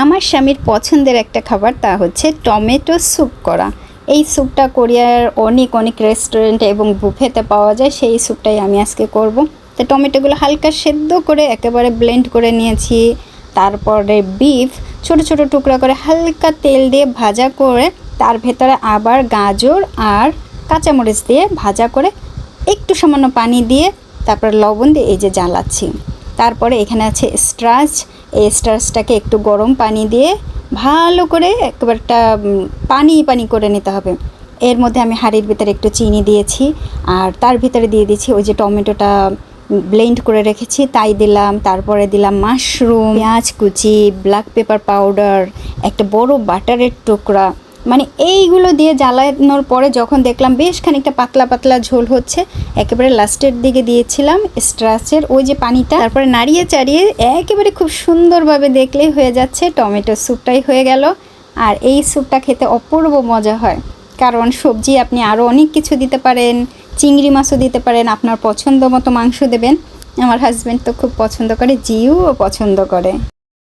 আমার স্বামীর পছন্দের একটা খাবার, তা হচ্ছে টমেটো স্যুপ করা। এই স্যুপটা কোরিয়ার অনেক অনেক রেস্টুরেন্টে এবং বুফেতে পাওয়া যায়। সেই স্যুপটাই আমি আজকে করব। তো টমেটোগুলো হালকা সেদ্ধ করে একেবারে ব্লেন্ড করে নিয়েছি। তারপরে বিফ ছোট ছোট টুকরা করে হালকা তেল দিয়ে ভাজা করে তার ভেতরে আবার গাজর আর কাঁচামরিচ দিয়ে ভাজা করে একটু সামান্য পানি দিয়ে তারপর লবণ দিয়ে এই যে জ্বালাচ্ছি। তারপরে এখানে আছে স্টার্চ। এই স্টার্চটাকে একটু গরম পানি দিয়ে ভালো করে একবারটা পানি পানি করে নিতে হবে। এর মধ্যে আমি হাঁড়ির ভিতরে একটু চিনি দিয়েছি আর তার ভিতরে দিয়ে দিচ্ছি ওই যে টমেটোটা ব্লেন্ড করে রেখেছি তাই দিলাম। তারপরে দিলাম মাশরুম, পেঁয়াজ কুচি, ব্ল্যাক পেপার পাউডার, একটা বড় বাটারের টুকরা। মানে এইগুলো দিয়ে জ্বালানোর পরে যখন দেখলাম বেশ খানিকটা পাতলা পাতলা ঝোল হচ্ছে, একেবারে লাস্টের দিকে দিয়েছিলাম স্ট্রাচের ওই যে পানিটা। তারপরে নাড়িয়ে চাড়িয়ে একেবারে খুব সুন্দরভাবে দেখলেই হয়ে যাচ্ছে টমেটো স্যুপটাই হয়ে গেল। আর এই স্যুপটা খেতে অপূর্ব মজা হয়, কারণ সবজি আপনি আরও অনেক কিছু দিতে পারেন, চিংড়ি মাছও দিতে পারেন, আপনার পছন্দ মতো মাংস দেবেন। আমার হাজব্যান্ড তো খুব পছন্দ করে, জিউও পছন্দ করে।